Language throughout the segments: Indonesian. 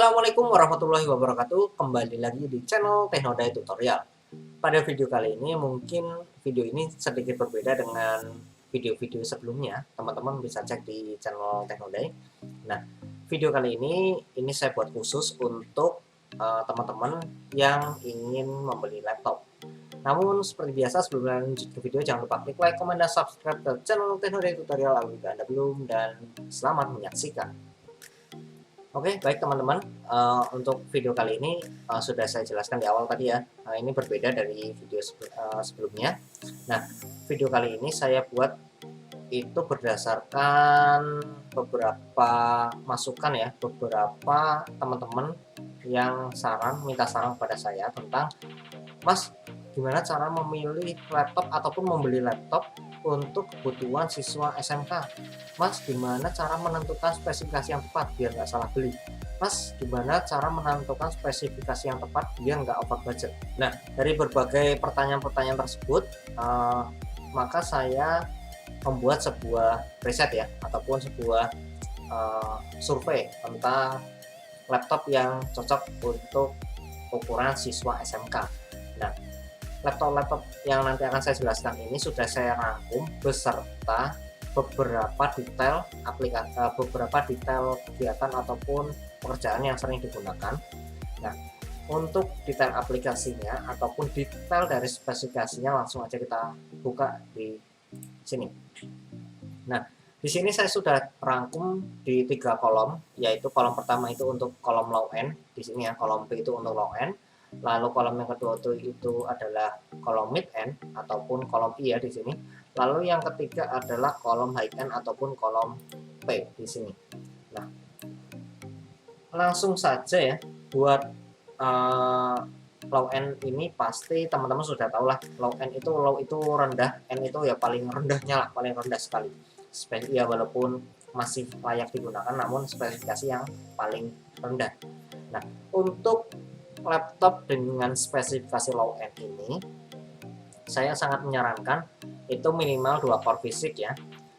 Assalamualaikum warahmatullahi wabarakatuh. Kembali lagi di channel Teknoday Tutorial. Pada video kali ini mungkin video ini sedikit berbeda dengan video-video sebelumnya. Teman-teman bisa cek di channel Teknoday. Nah, video kali ini saya buat khusus untuk teman-teman yang ingin membeli laptop. Namun seperti biasa sebelum lanjut ke video jangan lupa klik like, komen, dan subscribe ke channel Teknoday Tutorial apabila Anda belum, dan selamat menyaksikan. Oke, baik teman-teman, untuk video kali ini sudah saya jelaskan di awal tadi ya, ini berbeda dari video sebelumnya. Nah, video kali ini saya buat itu berdasarkan beberapa masukan ya, beberapa teman-teman yang minta saran kepada saya tentang, Mas, gimana cara memilih laptop ataupun membeli laptop untuk kebutuhan siswa SMK? Mas, gimana cara menentukan spesifikasi yang tepat biar nggak salah beli? Mas, gimana cara menentukan spesifikasi yang tepat biar nggak over budget? Nah, dari berbagai pertanyaan-pertanyaan tersebut, maka saya membuat sebuah riset ya, ataupun sebuah survei tentang laptop yang cocok untuk ukuran siswa SMK. Nah, laptop-laptop yang nanti akan saya jelaskan ini sudah saya rangkum beserta beberapa detail aplikasi, beberapa detail kegiatan ataupun pekerjaan yang sering digunakan. Nah, untuk detail aplikasinya ataupun detail dari spesifikasinya langsung aja kita buka di sini. Nah, di sini saya sudah rangkum di 3 kolom, yaitu kolom pertama itu untuk kolom low end, di sini ya, kolom B itu untuk low end. Lalu kolom yang kedua itu adalah kolom mid end ataupun kolom I ya di sini. Lalu yang ketiga adalah kolom high end ataupun kolom P di sini. Nah, langsung saja ya, buat low end ini pasti teman-teman sudah tahu lah. Low itu rendah, end itu ya paling rendahnya lah, paling rendah sekali. Ya walaupun masih layak digunakan, namun spesifikasi yang paling rendah. Nah, untuk laptop dengan spesifikasi low end ini saya sangat menyarankan itu minimal 2 core fisik ya.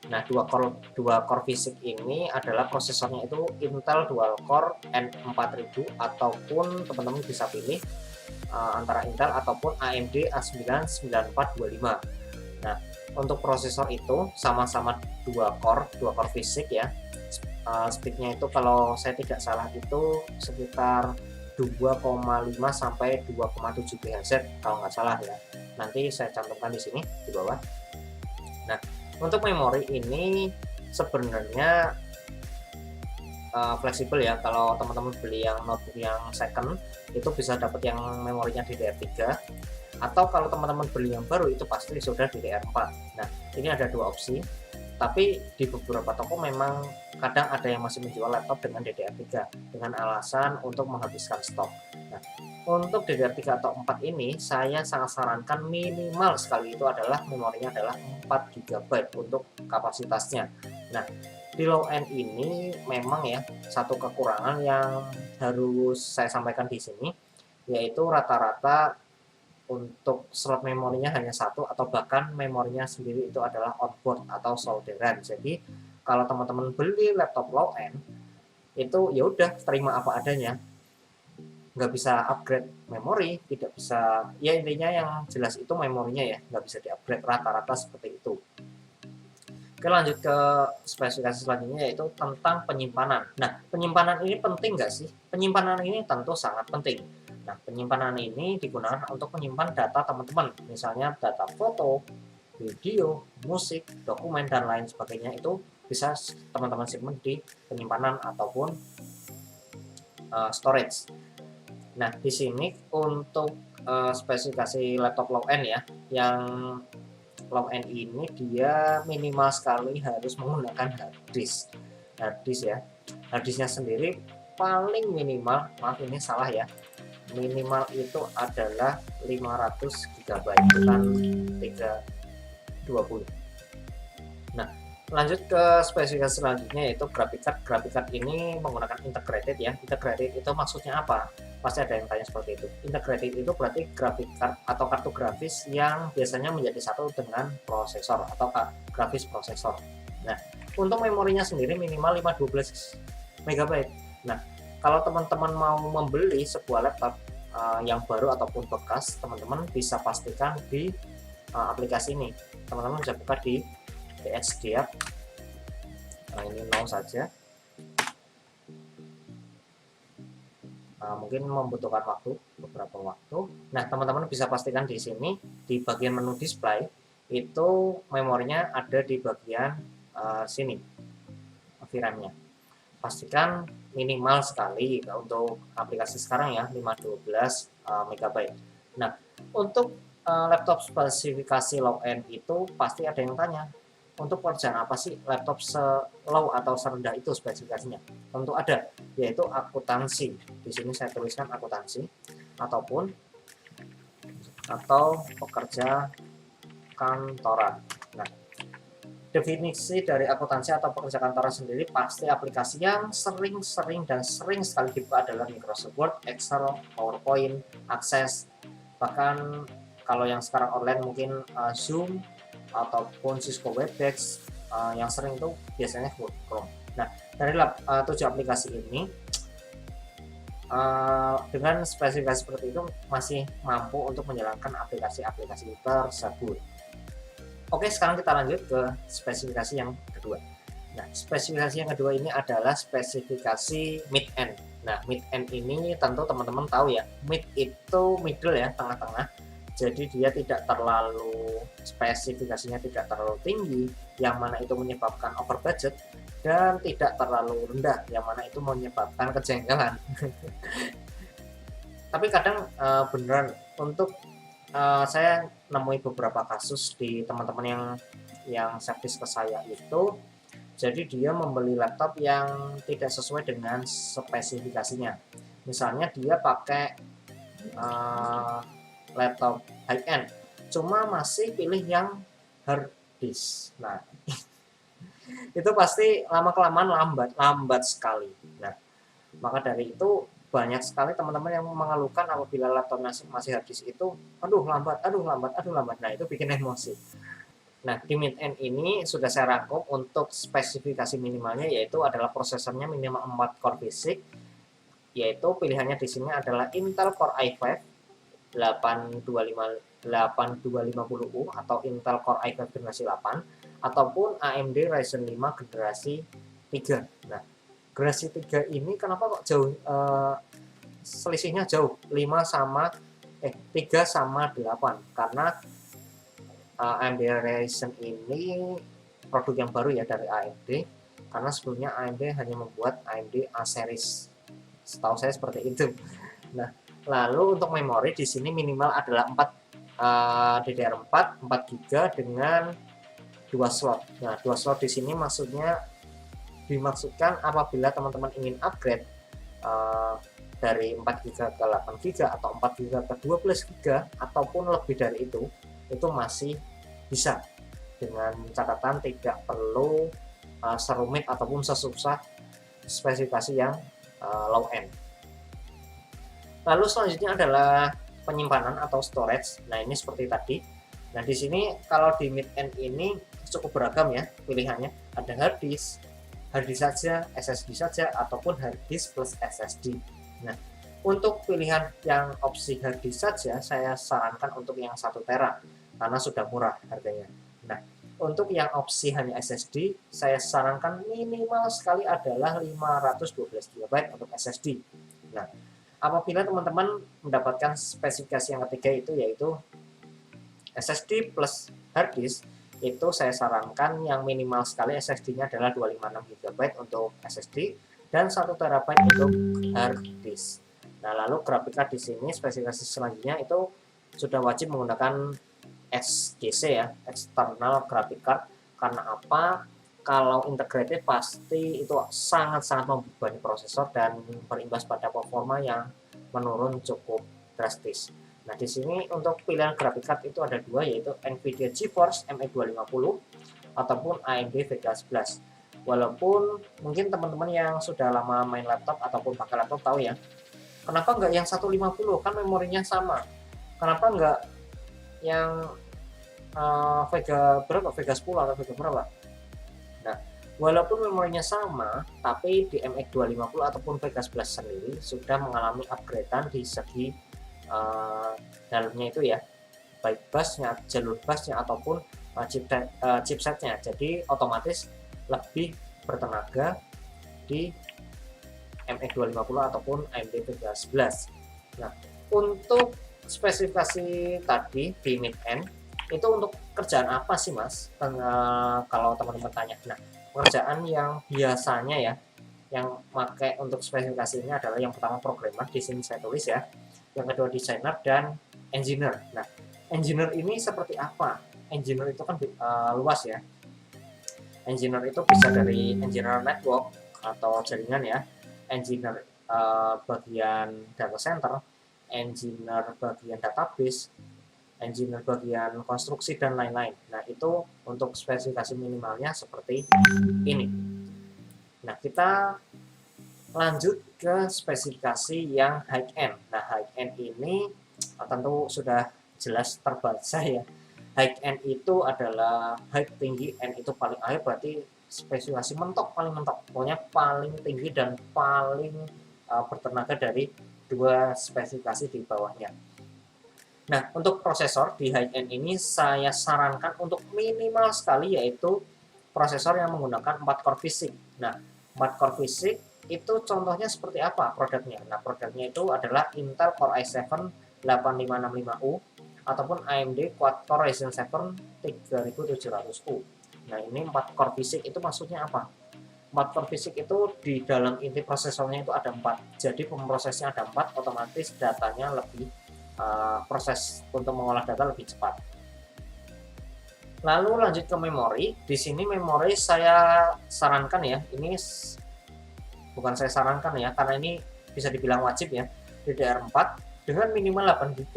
Nah, 2 core fisik ini adalah prosesornya itu Intel dual core N4000 ataupun teman-teman bisa pilih antara Intel ataupun AMD A9 9425. Nah, untuk prosesor itu sama-sama 2 core fisik ya. Speednya itu kalau saya tidak salah itu sekitar 2,5 sampai 2,7 GHz kalau nggak salah ya. Nanti saya cantumkan di sini di bawah. Nah, untuk memori ini sebenarnya fleksibel ya. Kalau teman-teman beli yang notebook yang second itu bisa dapat yang memorinya DDR3, atau kalau teman-teman beli yang baru itu pasti sudah DDR4. Nah, ini ada 2 opsi. Tapi di beberapa toko memang kadang ada yang masih menjual laptop dengan DDR3 dengan alasan untuk menghabiskan stok. Nah, untuk DDR3 atau 4 ini saya sangat sarankan minimal sekali itu adalah memorinya adalah 4 GB untuk kapasitasnya. Nah, di low end ini memang ya satu kekurangan yang harus saya sampaikan di sini, yaitu rata-rata untuk slot memorinya hanya 1 atau bahkan memorinya sendiri itu adalah onboard atau solderan. Jadi kalau teman-teman beli laptop low end itu ya udah terima apa adanya, nggak bisa upgrade memori, tidak bisa, ya intinya yang jelas itu memorinya ya nggak bisa di-upgrade, rata-rata seperti itu. Oke, lanjut ke spesifikasi selanjutnya yaitu tentang penyimpanan. Nah, penyimpanan ini penting nggak sih? Penyimpanan ini tentu sangat penting. Nah, penyimpanan ini digunakan untuk menyimpan data teman-teman, misalnya data foto, video, musik, dokumen, dan lain sebagainya. Itu bisa teman-teman simpan di penyimpanan ataupun storage. Nah, di sini untuk spesifikasi laptop low end ya, yang low end ini dia minimal sekali harus menggunakan hard disk ya. Hard disknya sendiri paling minimal, maaf ini salah ya, minimal itu adalah 500 GB, bukan 320. Nah, lanjut ke spesifikasi selanjutnya yaitu graphic card. Graphic card ini menggunakan integrated ya. Integrated itu maksudnya apa? Pasti ada yang tanya seperti itu. Integrated itu berarti graphic card atau kartu grafis yang biasanya menjadi satu dengan prosesor atau grafis prosesor. Nah, untuk memorinya sendiri minimal 512 MB. Nah, Kalau teman-teman mau membeli sebuah laptop yang baru ataupun bekas, teman-teman bisa pastikan di aplikasi ini. Teman-teman bisa buka di DXDiap. Nah, ini mau saja. Mungkin membutuhkan beberapa waktu. Nah, teman-teman bisa pastikan di sini di bagian menu display itu memorinya ada di bagian sini, VRAM-nya. Pastikan minimal sekali untuk aplikasi sekarang ya, 512 MB. Nah, untuk laptop spesifikasi low end itu pasti ada yang tanya, untuk pekerjaan apa sih laptop low atau serendah itu spesifikasinya? Tentu ada, yaitu akuntansi. Di sini saya tuliskan akuntansi atau pekerja kantoran. Nah, definisi dari akuntansi atau pekerja kantoran sendiri pasti aplikasi yang sering sekali dibuka adalah Microsoft Word, Excel, PowerPoint, Access, bahkan kalau yang sekarang online mungkin Zoom ataupun Cisco Webex, yang sering itu biasanya Google Chrome. Nah, dari 7 aplikasi ini dengan spesifikasi seperti itu masih mampu untuk menjalankan aplikasi-aplikasi tersebut. Oke, sekarang kita lanjut ke spesifikasi yang kedua. Nah, spesifikasi yang kedua ini adalah spesifikasi mid-end. Nah, mid-end ini tentu teman-teman tahu ya, mid itu middle ya, tengah-tengah. Jadi dia tidak terlalu, spesifikasinya tidak terlalu tinggi, yang mana itu menyebabkan over budget, dan tidak terlalu rendah, yang mana itu menyebabkan kejengkelan. Tapi kadang beneran untuk saya nemui beberapa kasus di teman-teman yang servis ke saya itu, jadi dia membeli laptop yang tidak sesuai dengan spesifikasinya. Misalnya dia pakai laptop high end, cuma masih pilih yang hard disk. Nah, itu pasti lama-kelamaan lambat sekali. Nah, maka dari itu banyak sekali teman-teman yang mengeluhkan apabila laptop masih hard disk itu, aduh lambat. Nah, itu bikin emosi. Nah, di mid-end ini sudah saya rangkum untuk spesifikasi minimalnya, yaitu adalah prosesornya minimal 4 core basic, yaitu pilihannya di sini adalah Intel Core i5 8250U atau Intel Core i5 generasi 8 ataupun AMD Ryzen 5 generasi 3. Nah, generasi 3 ini kenapa kok jauh, selisihnya jauh, 3 sama 8, karena AMD Ryzen ini produk yang baru ya dari AMD, karena sebelumnya AMD hanya membuat AMD A series, setahu saya seperti itu. Nah, lalu untuk memori di sini minimal adalah 4 DDR4 4GB dengan 2 slot. Nah, 2 slot di sini dimaksudkan apabila teman-teman ingin upgrade dari 4GB ke 8GB atau 4GB ke 12GB ataupun lebih dari itu masih bisa, dengan catatan tidak perlu serumit ataupun sesusah spesifikasi yang low end. Lalu selanjutnya adalah penyimpanan atau storage. Nah, ini seperti tadi. Nah, di sini kalau di mid end ini cukup beragam ya pilihannya. Ada hard disk saja, SSD saja, ataupun hard disk plus SSD. Nah, untuk pilihan yang opsi hard disk saja, saya sarankan untuk yang 1 tera karena sudah murah harganya. Nah, untuk yang opsi hanya SSD, saya sarankan minimal sekali adalah 512 GB untuk SSD. Nah, apabila teman-teman mendapatkan spesifikasi yang ketiga itu yaitu SSD plus hard disk, itu saya sarankan yang minimal sekali SSD-nya adalah 256 GB untuk SSD dan 1 TB untuk hard disk. Nah, lalu grafik card di sini spesifikasi selanjutnya itu sudah wajib menggunakan XGC ya, external graphic card. Karena apa? Kalau integrated pasti itu sangat membebani prosesor dan berimbas pada performa yang menurun cukup drastis. Nah, di sini untuk pilihan graphic card itu ada 2, yaitu Nvidia GeForce MX250 ataupun AMD Vega 11. Walaupun mungkin teman-teman yang sudah lama main laptop ataupun pakai laptop tahu ya, kenapa nggak yang 150, kan memorinya sama. Kenapa nggak yang Vega berapa? Vega 10 atau Vega berapa? Nah, Walaupun memorinya sama, tapi di MX250 ataupun Vega 11 sendiri sudah mengalami upgradean di segi dalamnya itu ya, baik busnya, jalur busnya ataupun chipsetnya. Jadi otomatis lebih bertenaga di MX250 ataupun AMD Vega 11. Nah, untuk spesifikasi tadi di mid-end itu untuk kerjaan apa sih Mas? Kalau teman-teman tanya. Nah, pekerjaan yang biasanya ya, yang pakai untuk spesifikasi ini adalah yang pertama programmer, di sini saya tulis ya. Yang kedua designer dan engineer. Nah, engineer ini seperti apa? Engineer itu kan luas ya. Engineer itu bisa dari engineer network atau jaringan ya, engineer bagian data center, engineer bagian database, engineer bagian konstruksi dan lain-lain. Nah, itu untuk spesifikasi minimalnya seperti ini. Nah, kita lanjut ke spesifikasi yang high end. Nah, high end ini tentu sudah jelas terbaca ya. High end itu adalah high tinggi, end itu paling akhir, berarti spesifikasi mentok, paling mentok, pokoknya paling tinggi dan paling bertenaga dari dua spesifikasi di bawahnya. Nah, untuk prosesor di high end ini saya sarankan untuk minimal sekali, yaitu prosesor yang menggunakan 4 core PhysX. Nah, 4 core PhysX itu contohnya seperti apa produknya? Nah, produknya itu adalah Intel Core i7 8565U ataupun AMD Quad-Core Ryzen 7 3700U. Nah, ini 4 core PhysX itu maksudnya apa? 4 core PhysX itu di dalam inti prosesornya itu ada 4. Jadi pemrosesnya ada 4, otomatis datanya lebih proses untuk mengolah data lebih cepat. Lalu lanjut ke memori. Di sini memori saya sarankan ya, ini bukan saya sarankan ya, karena ini bisa dibilang wajib ya, DDR4 dengan minimal 8 GB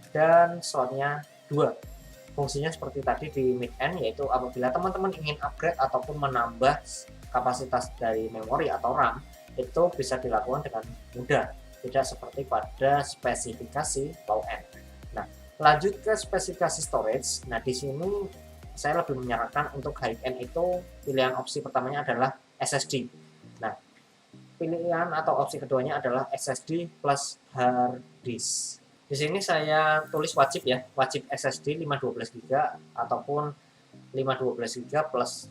dan slotnya 2. Fungsinya seperti tadi di mid-end, yaitu apabila teman-teman ingin upgrade ataupun menambah kapasitas dari memori atau RAM, itu bisa dilakukan dengan mudah, tidak seperti pada spesifikasi low end. Nah, lanjut ke spesifikasi storage. Nah, di sini saya lebih menyarankan untuk high end itu pilihan opsi pertamanya adalah SSD. Nah, pilihan atau opsi keduanya adalah SSD plus hard disk. Di sini saya tulis wajib ya, wajib SSD 512 GB ataupun 512 GB plus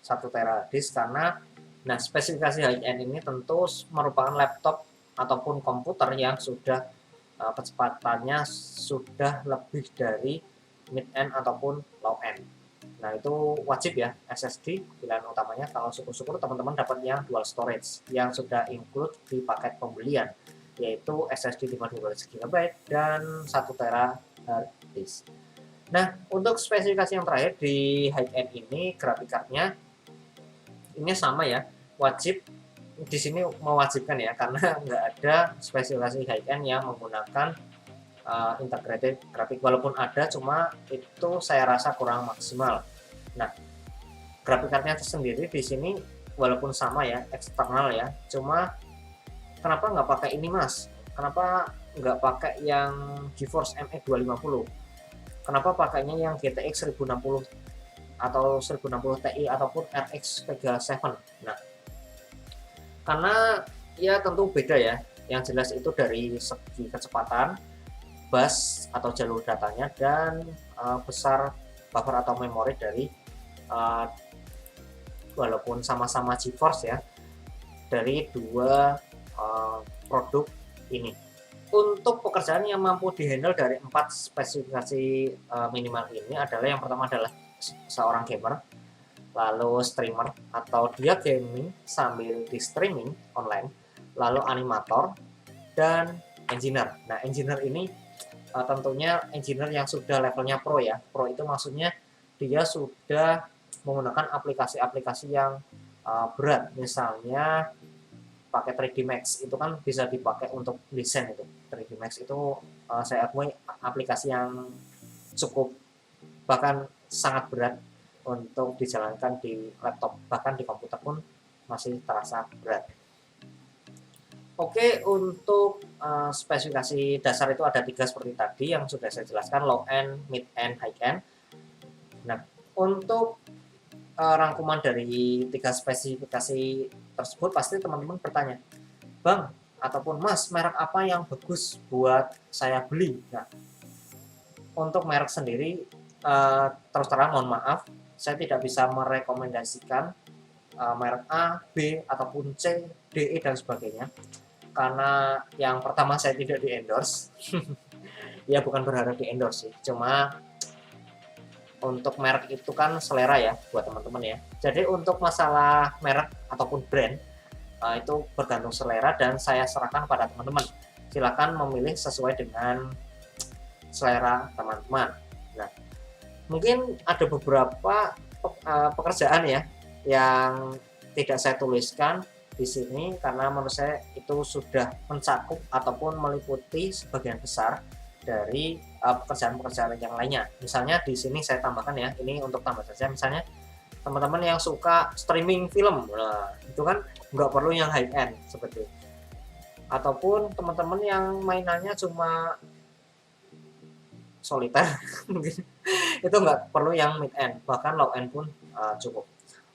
1 TB disk, karena nah spesifikasi high end ini tentu merupakan laptop ataupun komputer yang sudah kecepatannya sudah lebih dari mid end ataupun low end. Nah, itu wajib ya SSD pilihan utamanya. Kalau syukur-syukur teman-teman dapat yang dual storage yang sudah include di paket pembelian, yaitu SSD 512 GB dan 1 TB hard disk. Nah, untuk spesifikasi yang terakhir di high end ini, graphic card-nya ini sama ya, wajib. Di sini mewajibkan ya, karena nggak ada spesifikasi high end yang menggunakan integrated graphic, walaupun ada, cuma itu saya rasa kurang maksimal. Nah, graphic cardnya sendiri di sini walaupun sama ya, eksternal ya, cuma kenapa nggak pakai ini Mas? Kenapa nggak pakai yang GeForce MX 250? Kenapa pakainya yang GTX 1060 atau 1060 Ti ataupun RX Vega 7? Nah, karena ya tentu beda ya. Yang jelas itu dari segi kecepatan bus atau jalur datanya dan besar buffer atau memori dari walaupun sama-sama GeForce ya, dari dua produk ini. Untuk pekerjaan yang mampu dihandle dari 4 spesifikasi minimal ini adalah yang pertama adalah seorang gamer, lalu streamer atau dia gaming sambil di streaming online, lalu animator dan engineer. Nah, engineer ini tentunya engineer yang sudah levelnya pro ya. Pro itu maksudnya dia sudah menggunakan aplikasi-aplikasi yang berat, misalnya pakai 3D Max. Itu kan bisa dipakai untuk desain. Itu 3D Max itu saya akui aplikasi yang cukup bahkan sangat berat untuk dijalankan di laptop, bahkan di komputer pun masih terasa berat. Oke, untuk spesifikasi dasar itu ada 3 seperti tadi yang sudah saya jelaskan, low end, mid end, high end. Nah, untuk rangkuman dari 3 spesifikasi tersebut, pasti teman-teman bertanya, Bang ataupun Mas, merek apa yang bagus buat saya beli? Nah, untuk merek sendiri, terus terang mohon maaf, saya tidak bisa merekomendasikan merek A, B, ataupun C, D, E, dan sebagainya. Karena yang pertama saya tidak di-endorse. Ya bukan berharap di-endorse sih, cuma untuk merek itu kan selera ya buat teman-teman ya. Jadi untuk masalah merek ataupun brand, itu bergantung selera dan saya serahkan pada teman-teman. Silakan memilih sesuai dengan selera teman-teman. Nah, mungkin ada beberapa pekerjaan ya yang tidak saya tuliskan di sini karena menurut saya itu sudah mencakup ataupun meliputi sebagian besar dari pekerjaan-pekerjaan yang lainnya. Misalnya di sini saya tambahkan ya, ini untuk tambah saja, misalnya teman-teman yang suka streaming film, nah itu kan nggak perlu yang high end seperti itu. Ataupun teman-teman yang mainannya cuma soliter mungkin itu nggak perlu yang mid end, bahkan low end pun cukup.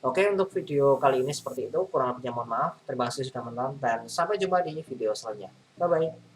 Oke, untuk video kali ini seperti itu, kurang lebihnya mohon maaf. Terima kasih sudah menonton dan sampai jumpa di video selanjutnya. Bye bye.